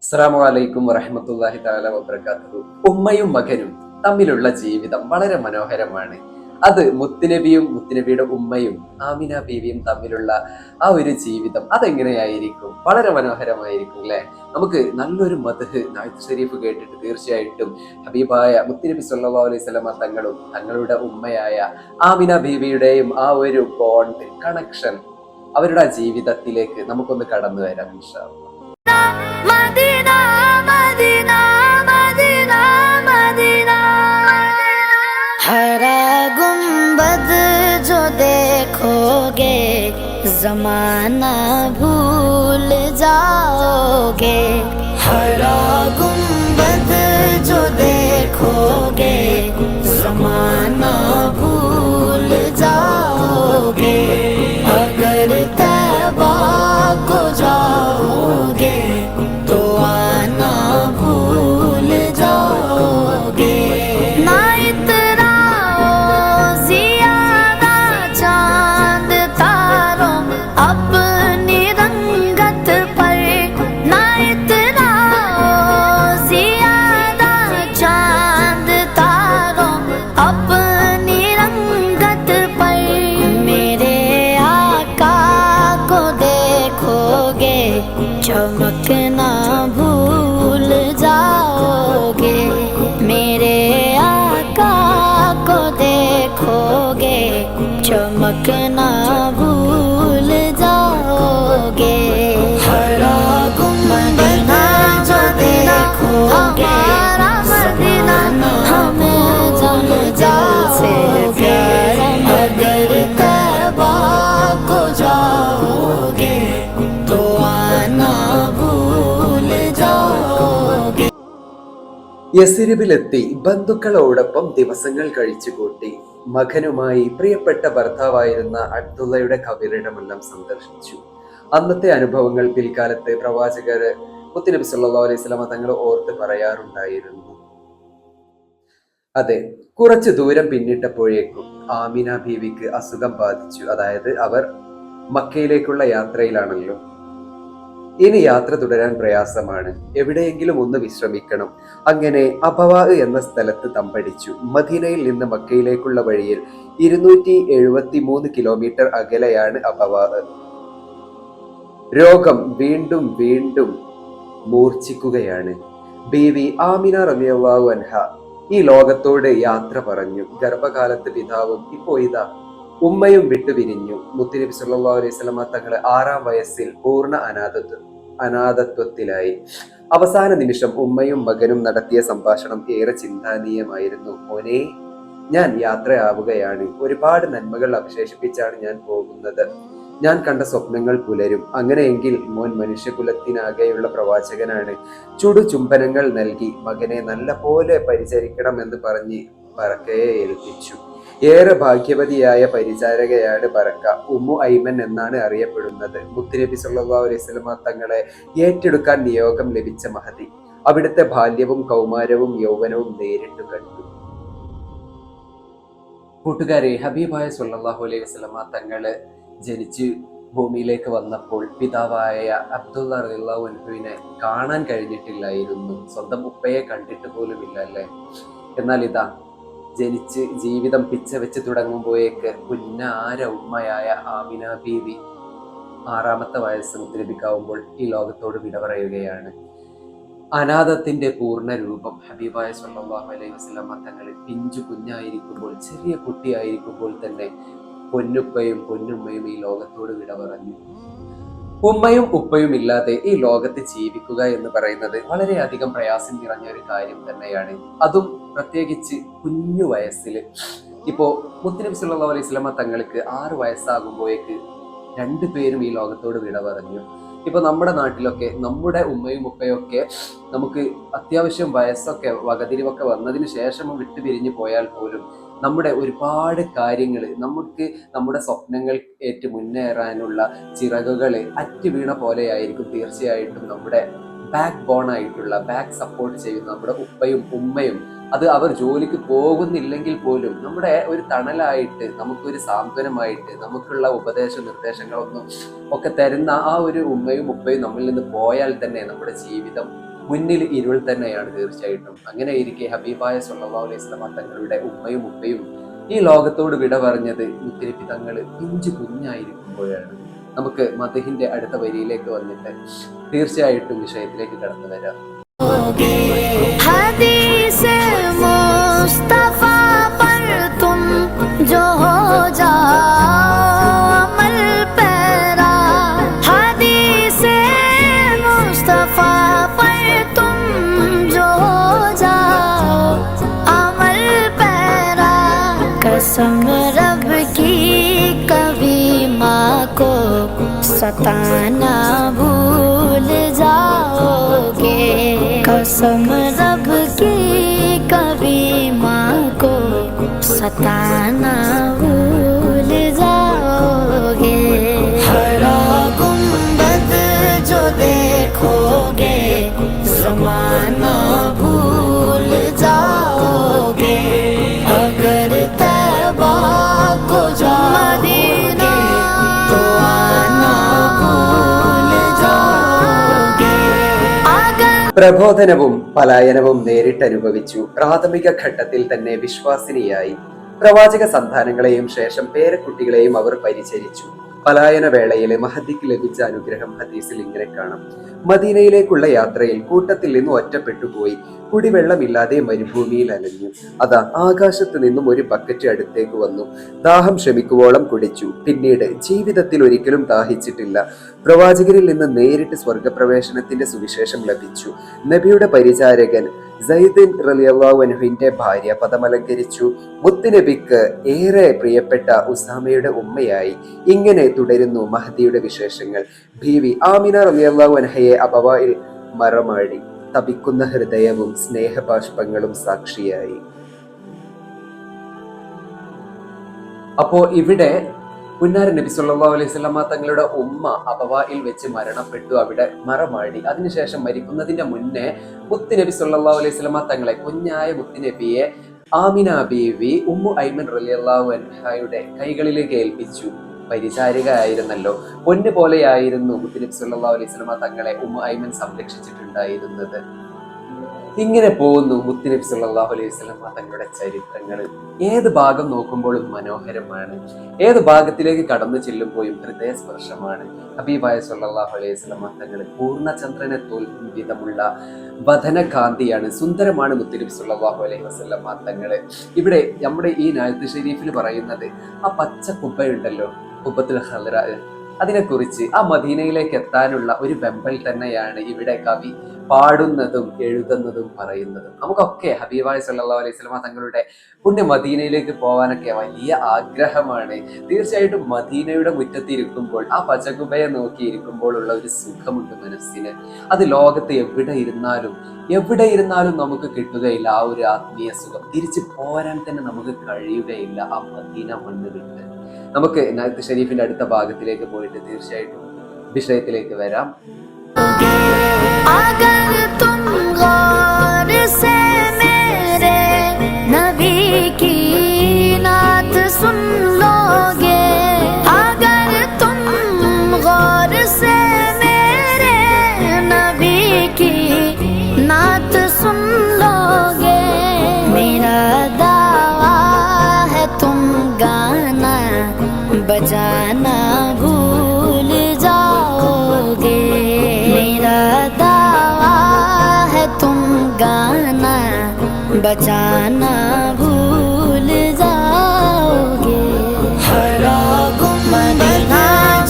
അസ്സലാമു അലൈക്കും വറഹ്മത്തുള്ളാഹി തആല വബറകാതുഹു. ഉമ്മയും മകനും തമ്മിലുള്ള ജീവിതം വളരെ മനോഹരമാണ്. അത് മുത്തുനബിയും മുത്തുനബിയുടെ ഉമ്മയും ആമിന ബീവിയും തമ്മിലുള്ള ആ ഒരു ജീവിതം അതെങ്ങനെയായിരിക്കും? വളരെ മനോഹരമായിരിക്കും അല്ലേ? നമുക്ക് നല്ലൊരു മദ്ഹ് നായിത്ത് ഷരീഫ് കേട്ടിട്ട് തീർച്ചയായിട്ടും ഹബീബായ മുത്തുനബി സ്വല്ലല്ലാഹു അലൈഹി വസല്ലമ തങ്ങളും തങ്ങളുടെ ഉമ്മയായ ആമിന ബീവിയുടെയും ആ ഒരു ബോണ്ട് കണക്ഷൻ അവരുടെ ആ ജീവിതത്തിലേക്ക് നമുക്കൊന്ന് കടന്നു വരാം ഇൻഷാ അല്ലാഹ്. मदीना मदीना मदीना मदीना हरा गुंबद जो देखोगे जमाना भूल जाओगे। हरा गुंबद जो देखोगे जमाना भूल जाओगे। अगर तैबा को जाओगे तो आना भूल जाओगे। ना इतराओ ज़ियादा चांद तारों अपनी रंगत पर। ना इतराओ ज़ियादा चांद तारों अपनी रंगत पर। मेरे आका को देखोगे चमकना भूल जाओगे। मेरे आका को देखोगे चमकना भूल जाओगे। हरा गुंबद जो देखोगे मदीना हमें जल से प्यार। अगर तैबा को जाओगे तो आना भूल जाओगे। യസ്രിബിലെത്തി ബന്ധുക്കളോടൊപ്പം ദിവസങ്ങൾ കഴിച്ചുകൂട്ടി. മകനുമായി പ്രിയപ്പെട്ട ഭർത്താവായിരുന്ന അബ്ദുള്ളയുടെ ഖബറിടമെല്ലാം സന്ദർശിച്ചു. അന്നത്തെ അനുഭവങ്ങൾ പിൽക്കാലത്ത് പ്രവാചകര് മുത്തുനബി സല്ലല്ലാഹു അലൈഹി വസല്ലമ തങ്ങൾ ഓർത്ത് പറയാറുണ്ടായിരുന്നു. അതെ, കുറച്ചു ദൂരം പിന്നിട്ടപ്പോഴേക്കും ആമിന ബീവിക്ക് അസുഖം ബാധിച്ചു. അതായത് അവർ മക്കയിലേക്കുള്ള യാത്രയിലാണല്ലോ. ഇനി യാത്ര തുടരാൻ പ്രയാസമാണ്, എവിടെയെങ്കിലും ഒന്ന് വിശ്രമിക്കണം. അങ്ങനെ അബവാ എന്ന സ്ഥലത്ത് തമ്പടിച്ചു. മദീനയിൽ നിന്ന് മക്കയിലേക്കുള്ള വഴിയിൽ 273 കിലോമീറ്റർ അകലെയാണ് അബവാ. രോഗം വീണ്ടും വീണ്ടും മൂർച്ഛിക്കുകയാണ്. ബീവി ആമിന റളിയല്ലാഹു അൻഹ ഈ ലോകത്തോട് യാത്ര പറഞ്ഞു. ഗർഭകാലത്ത് പിതാവും ഇപ്പോ ഇതാ ഉമ്മയും വിട്ടുപിരിഞ്ഞു. മുത്തുനബി സല്ലല്ലാഹു അലൈഹി വസല്ലമ തങ്ങള് 6-ാം വയസ്സിൽ പൂർണ്ണ അനാഥത്വത്തിലായി. അവസാന നിമിഷം ഉമ്മയും മകനും നടത്തിയ സംഭാഷണം ഏറെ ചിന്താനീയമായിരുന്നു. മോനെ, ഞാൻ യാത്രയാവുകയാണ്. ഒരുപാട് നന്മകൾ അവശേഷിപ്പിച്ചാണ് ഞാൻ പോകുന്നത്. ഞാൻ കണ്ട സ്വപ്നങ്ങൾ പുലരും. അങ്ങനെയെങ്കിൽ മോൻ മനുഷ്യകുലത്തിനാകെയുള്ള പ്രവാചകനാണ്. ചുടുചുംബനങ്ങൾ നൽകി മകനെ നല്ല പോലെ പരിചരിക്കണം എന്ന് പറഞ്ഞ് ബറക്കയെ ഏൽപ്പിച്ചു. ഏറെ ഭാഗ്യവതിയായ പരിചാരകയാണ് ബറക്ക. ഉമ്മു ഐമൻ എന്നാണ് അറിയപ്പെടുന്നത്. മുത്തുനബി സല്ലല്ലാഹു അലൈഹി വസല്ലമ തങ്ങളെ ഏറ്റെടുക്കാൻ നിയോഗം ലഭിച്ച മഹതി അവിടുത്തെ ബാല്യവും കൗമാരവും യൗവനവും നേരിട്ട് കണ്ടു. കൂട്ടുകാരെ, ഹബീബായ സല്ലല്ലാഹു അലൈഹി വസല്ലമ തങ്ങള് ജനിച്ച് ഭൂമിയിലേക്ക് വന്നപ്പോൾ പിതാവായ അബ്ദുള്ള റളിയല്ലാഹു അൻഹുവിനെ കാണാൻ കഴിഞ്ഞിട്ടില്ലായിരുന്നു. സ്വന്തം ഉപ്പയെ കണ്ടിട്ട് പോലുമില്ല അല്ലേ? എന്നാൽ ഇതാ ജനിച്ച് ജീവിതം പിച്ച വെച്ച് തുടങ്ങുമ്പോഴേക്ക് പുന്നാര ഉമ്മയായ ആമിന ബീവി 6-ാമത്തെ വയസ്സ് മുത്തുനബിക്കാവുമ്പോൾ ഈ ലോകത്തോട് വിട പറയുകയാണ്. അനാഥത്തിന്റെ പൂർണ്ണ രൂപം ഹബീബായ സ്വല്ലല്ലാഹു അലൈഹി വസല്ലമ തങ്ങൾ പിഞ്ചു കുഞ്ഞായിരിക്കുമ്പോൾ, ചെറിയ കുട്ടിയായിരിക്കുമ്പോൾ തന്നെ പൊന്നുപ്പയും പൊന്നുമ്മയും ഈ ലോകത്തോട് വിട പറഞ്ഞു. ഉമ്മയും ഉപ്പയും ഇല്ലാതെ ഈ ലോകത്ത് ജീവിക്കുക എന്ന് പറയുന്നത് വളരെയധികം പ്രയാസം നിറഞ്ഞ ഒരു കാര്യം തന്നെയാണ്. അതും പ്രത്യേകിച്ച് കുഞ്ഞു വയസ്സിൽ. ഇപ്പോ മുത്തുനബി സല്ലല്ലാഹു അലൈഹി വസല്ലമ തങ്ങൾക്ക് 6 വയസ്സാകുമ്പോഴേക്ക് 2 പേരും ഈ ലോകത്തോട് വിട പറഞ്ഞു. ഇപ്പൊ നമ്മുടെ നാട്ടിലൊക്കെ നമ്മുടെ ഉമ്മയും ഉപ്പയും ഒക്കെ നമുക്ക് അത്യാവശ്യം വയസ്സൊക്കെ വകതിരിവൊക്കെ വന്നതിന് ശേഷം വിട്ടുപിരിഞ്ഞു പോയാൽ പോലും നമ്മുടെ ഒരുപാട് കാര്യങ്ങൾ, നമുക്ക് നമ്മുടെ സ്വപ്നങ്ങൾ ഏറ്റു മുന്നേറാനുള്ള ചിറകുകൾ അറ്റ് വീണ പോലെയായിരിക്കും തീർച്ചയായിട്ടും നമ്മുടെ ബാക്ക് ബോൺ ആയിട്ടുള്ള, ബാക്ക് സപ്പോർട്ട് ചെയ്യുന്ന നമ്മുടെ ഉപ്പയും ഉമ്മയും. അത് അവർ ജോലിക്ക് പോകുന്നില്ലെങ്കിൽ പോലും നമ്മുടെ ഒരു തണലായിട്ട്, നമുക്കൊരു സാന്ത്വനമായിട്ട്, നമുക്കുള്ള ഉപദേശ നിർദ്ദേശങ്ങളൊന്നും ഒക്കെ തരുന്ന ആ ഒരു ഉമ്മയും ഉപ്പയും നമ്മളിൽ നിന്ന് പോയാൽ തന്നെ നമ്മുടെ ജീവിതം മുന്നിൽ ഇരുൾ തന്നെയാണ് തീർച്ചയായിട്ടും. അങ്ങനെ ഇരിക്കെ ഹബീബായ സ്വല്ലല്ലാഹു അലൈഹി വസല്ലമ തങ്ങളുടെ ഉമ്മയും ഉപ്പയും ഈ ലോകത്തോട് വിട പറഞ്ഞത് മുത്തുനബി തങ്ങൾ പിഞ്ചു കുഞ്ഞായിരിക്കുമ്പോഴാണ്. നമുക്ക് മദഹിന്റെ അടുത്ത വരിയിലേക്ക് വന്നിട്ട് തീർച്ചയായിട്ടും വിഷയത്തിലേക്ക് കടന്നു വരാം. हदीसे मुस्तफा पर तुम जो हो जाओ अमल पैरा, हदीसे मुस्तफा पर तुम जो हो जाओ अमल पैरा, कसम रब की कभी माँ को सताना भूल जाओगे, कसम रब की कभी माँ को सताना भूल जाओगे, हरा गुंबद जो देखोगे ज़माना भूल जाओगे, अगर तैबा को जाओगे तो आना भूल जाओगे। പ്രബോധനവും പലായനവും നേരിട്ടനുഭവിച്ചു. പ്രാഥമിക ഘട്ടത്തിൽ തന്നെ വിശ്വാസിനിയായി. പ്രവാചക സന്താനങ്ങളെയും ശേഷം പേരക്കുട്ടികളെയും അവർ പരിചരിച്ചു. പലായന വേളയിൽ മഹദിക്ക് ലഭിച്ച അനുഗ്രഹം ഹദീസിൽ ഇങ്ങനെ കാണാം. മദീനയിലേക്കുള്ള യാത്രയിൽ കൂട്ടത്തിൽ നിന്ന് ഒറ്റപ്പെട്ടുപോയി. കുടിവെള്ളമില്ലാതെ മരുഭൂമിയിൽ അലഞ്ഞു. അതാ ആകാശത്ത് നിന്നും ഒരു ബക്കറ്റ് അടുത്തേക്ക് വന്നു. ദാഹം ശമിക്കുവോളം കുടിച്ചു. പിന്നീട് ജീവിതത്തിൽ ഒരിക്കലും ദാഹിച്ചിട്ടില്ല. പ്രവാചകരിൽ നിന്ന് നേരിട്ട് സ്വർഗപ്രവേശനത്തിന്റെ സുവിശേഷം ലഭിച്ചു. നബിയുടെ പരിചാരകൻ സയ്യിദ് റളിയല്ലാഹു അൻഹുവിന്റെ ഭാര്യ പദമലങ്കരിച്ചു. മുത്തുനബിക്ക് ഏറെ പ്രിയപ്പെട്ട ഉസാമയുടെ ഉമ്മയായി. ഇങ്ങനെ തുടരുന്നു മഹദിയുടെ വിശേഷങ്ങൾ. ബീവി ആമിന റളിയല്ലാഹു അൻഹയെ അബവായിൽ മറമാടി. തപിക്കുന്ന ഹൃദയവും സ്നേഹബാഷ്പങ്ങളും സാക്ഷിയായി. അപ്പോ ഇവിടെ പുന്നാര നബി സല്ലല്ലാഹു അലൈഹി വസല്ലമ തങ്ങളുടെ ഉമ്മ അബവായിൽ വെച്ച് മരണപ്പെട്ടു. അവിടെ മറമാടി. അതിനുശേഷം മരിക്കുന്നതിന്റെ മുന്നേ മുത്തുനബി സല്ലല്ലാഹു അലൈഹി വസല്ലമ തങ്ങളെ, കുഞ്ഞായ മുത്തുനബിയെ ആമിന ബീവി ഉമ്മു ഐമൻ റളിയല്ലാഹു അൻഹയുടെ കൈകളിലേക്ക് ഏൽപ്പിച്ചു. പരിചാരിക ആയിരുന്നല്ലോ. പൊന്നു പോലെയായിരുന്നു മുത്തുനബി സല്ലല്ലാഹു അലൈഹി വസല്ലമ തങ്ങളെ ഉമ്മു ഐമൻ സംരക്ഷിച്ചിട്ടുണ്ടായിരുന്നത്. ഇങ്ങനെ പോകുന്നു മുത്തുനബി സല്ലല്ലാഹു അലൈഹി വസല്ലമ തങ്ങളുടെ ചരിത്രങ്ങൾ. ഏത് ഭാഗം നോക്കുമ്പോഴും മനോഹരമാണ്. ഏത് ഭാഗത്തിലേക്ക് കടന്നു ചെല്ലുമ്പോഴും ഹൃദയസ്പർശമാണ്. ഹബീബായ സല്ലല്ലാഹു അലൈഹി വസല്ലമ തങ്ങൾ പൂർണ്ണചന്ദ്രനെ തോൽക്കും വിധമുള്ള വദനകാന്തിയാണ്. സുന്ദരമാണ് മുത്തുനബി സല്ലല്ലാഹു അലൈഹി വസല്ലമ തങ്ങള്. ഇവിടെ നമ്മുടെ ഈ നായത്ത് ഷരീഫിൽ പറയുന്നത് ആ പച്ച കുബ്ബയുണ്ടല്ലോ, കുബ്ബത്തുൽ ഖദ്റ, അതിനെക്കുറിച്ച് ആ മദീനയിലേക്ക് എത്താനുള്ള ഒരു വെമ്പൽ തന്നെയാണ് ഇവിടെ കവി പാടുന്നതും എഴുതുന്നതും പറയുന്നതും. നമുക്കൊക്കെ ഹബീബായ സല്ലല്ലാഹു അലൈഹി വസല്ലമ തങ്ങളുടെ പുണ്യ മദീനയിലേക്ക് പോകാനൊക്കെ വലിയ ആഗ്രഹമാണ്. തീർച്ചയായിട്ടും മദീനയുടെ മുറ്റത്തിരിക്കുമ്പോൾ ആ പച്ചക്കുബയെ നോക്കിയിരിക്കുമ്പോൾ ഉള്ള ഒരു സുഖമുണ്ട് മനസ്സിന്. അത് ലോകത്ത് എവിടെ ഇരുന്നാലും നമുക്ക് കിട്ടുകയില്ല. ആ ഒരു ആത്മീയ സുഖം തിരിച്ചു പോരാൻ തന്നെ നമുക്ക് കഴിയുകയില്ല ആ മദീന മണ്ണ് വിട്ട്. നമുക്ക് നായത്ത് ഷരീഫിന്റെ അടുത്ത ഭാഗത്തിലേക്ക് പോയിട്ട് തീർച്ചയായിട്ടും വിഷയത്തിലേക്ക് വരാം. अगर तुम गौर से मेरे नबी की नात सुन लोगे, अगर तुम गौर से मेरे नबी की नात सुन लोगे, मेरा दावा है तुम गाना बजाना भूल जाओगे, मेरा दावा है तुम गाना बजाना भूल जाओगे, हरा गुंबद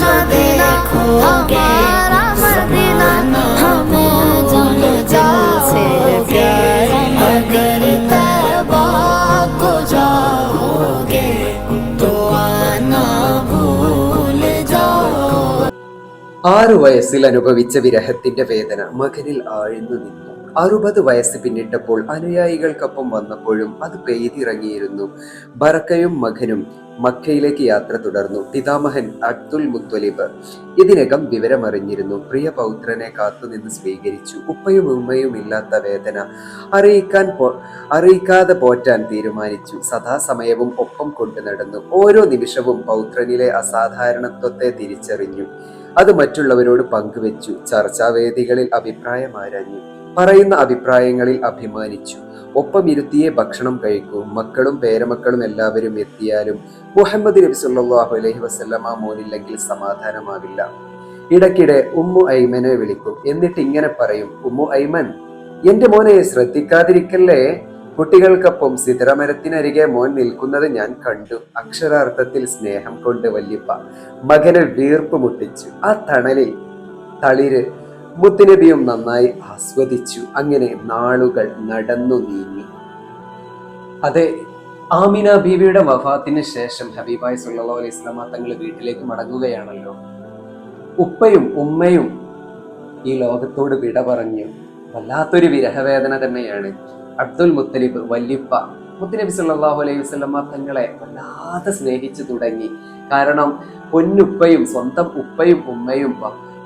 जो देखोगे ज़माना हमें जान दिल से प्यारा, अगर तैबा को जाओगे तो आना भूल जाओगे. 6 വയസ്സിൽ അനുഭവിച്ച വിരഹത്തിന്റെ വേദന മകനിൽ ആഴ്ന്നു നിന്നു. 60 വയസ്സ് പിന്നിട്ടപ്പോൾ അനുയായികൾക്കൊപ്പം വന്നപ്പോഴും അത് പെയ്തിറങ്ങിയിരുന്നു. ബറക്കയും മകനും മക്കയിലേക്ക് യാത്ര തുടർന്നു. പിതാമഹൻ അബ്ദുൽ മുത്വലിബ് ഇതിനകം വിവരമറിഞ്ഞിരുന്നു. പ്രിയ പൗത്രനെ കാത്തുനിന്ന് സ്വീകരിച്ചു. ഉപ്പയും ഉമ്മയും ഇല്ലാത്ത വേദന അറിയിക്കാതെ പോറ്റാൻ തീരുമാനിച്ചു. സദാസമയവും ഒപ്പം കൊണ്ടു നടന്നു. ഓരോ നിമിഷവും പൗത്രനിലെ അസാധാരണത്വത്തെ തിരിച്ചറിഞ്ഞു. അത് മറ്റുള്ളവരോട് പങ്കുവെച്ചു. ചർച്ചാവേദികളിൽ അഭിപ്രായം ആരാഞ്ഞു. പറയുന്ന അഭിപ്രായങ്ങളിൽ അഭിമാനിച്ചു. ഒപ്പം ഇരുത്തിയേ ഭക്ഷണം കഴിക്കൂ. മക്കളും പേരമക്കളും എല്ലാവരും എത്തിയാലും മുഹമ്മദ് നബി സല്ലല്ലാഹു അലൈഹി വസല്ലമ മോനില്ലെങ്കിൽ സമാധാനമാവില്ല. ഇടയ്ക്കിടെ ഉമ്മു ഐമനെ വിളിക്കും. എന്നിട്ട് ഇങ്ങനെ പറയും: ഉമ്മു ഐമൻ, എന്റെ മോനെ ശ്രദ്ധിക്കാതിരിക്കല്ലേ? കുട്ടികൾക്കൊപ്പം സിദ്രമരത്തിനരികെ മോൻ നിൽക്കുന്നത് ഞാൻ കണ്ടു. അക്ഷരാർത്ഥത്തിൽ സ്നേഹം കൊണ്ട് വല്യപ്പ മകനെ വീർപ്പ് മുട്ടിച്ചു. ആ തളിര് മുത്തുനബിയും നന്നായി ആസ്വദിച്ചു. അങ്ങനെ നാളുകൾ നടന്നു നീങ്ങി. അതെ, ആമിന ബീവിയുടെ വഫാത്തിന് ശേഷം ഹബീബായി സല്ലല്ലാഹു അലൈഹി വസല്ലമ തങ്ങൾ വീട്ടിലേക്ക് മടങ്ങുകയാണല്ലോ. ഉപ്പയും ഉമ്മയും ഈ ലോകത്തോട് വിട പറഞ്ഞു. വല്ലാത്തൊരു വിരഹവേദന തന്നെയാണ്. അബ്ദുൽ മുത്തലിബ് വല്യപ്പ മുത്തുനബി സല്ലല്ലാഹു അലൈഹി വസല്ലമ തങ്ങളെ വല്ലാതെ സ്നേഹിച്ചു തുടങ്ങി. കാരണം പൊന്നുപ്പയും സ്വന്തം ഉപ്പയും ഉമ്മയും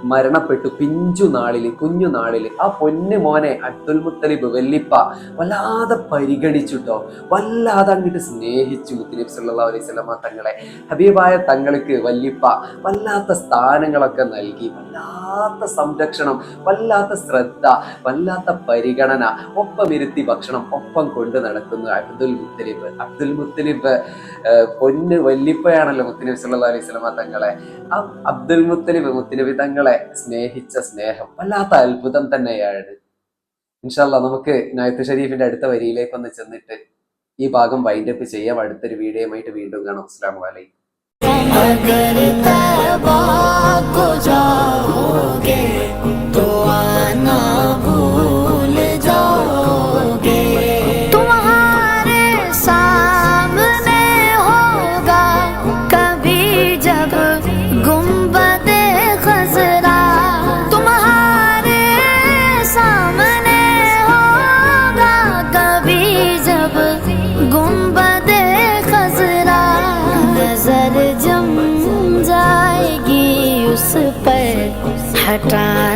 മരണപ്പെട്ടു കുഞ്ഞുനാളില് ആ പൊന്നു മോനെ അബ്ദുൽ മുത്തലിബ് വല്യപ്പ വല്ലാതെ പരിഗണിച്ചുട്ടോ, വല്ലാതെ അങ്ങോട്ട് സ്നേഹിച്ചു മുത്തുനബി സല്ലല്ലാഹു അലൈഹി വസല്ലമ തങ്ങളെ. ഹബീബായ തങ്ങൾക്ക് വല്യപ്പ വല്ലാത്ത സ്ഥാനങ്ങളൊക്കെ നൽകി, വല്ലാത്ത സംരക്ഷണം, വല്ലാത്ത ശ്രദ്ധ, വല്ലാത്ത പരിഗണന, ഒപ്പം ഇരുത്തി ഭക്ഷണം ഒപ്പം കൊണ്ട് നടക്കുന്നു അബ്ദുൽ മുത്തലിബ് പൊന്ന് വല്യപ്പയാണല്ലോ മുത്തുനബി സല്ലല്ലാഹു അലൈഹി വസല്ലമ തങ്ങളെ. ആ അബ്ദുൽ മുത്തലിബ് മുത്തുനബി തങ്ങളെ സ്നേഹിച്ച സ്നേഹം വല്ലാത്ത അത്ഭുതം തന്നെയാണ്. ഇൻഷാ അല്ലാഹ് നമുക്ക് നായത്ത് ഷരീഫിന്റെ അടുത്ത വരിയിലേക്ക് ഒന്ന് ചെന്നിട്ട് ഈ ഭാഗം വൈൻഡപ്പ് ചെയ്യാം. അടുത്തൊരു വീഡിയോയുമായിട്ട് വീണ്ടും കാണാം. അസ്സലാമു അലൈക്കും. उस पर हटा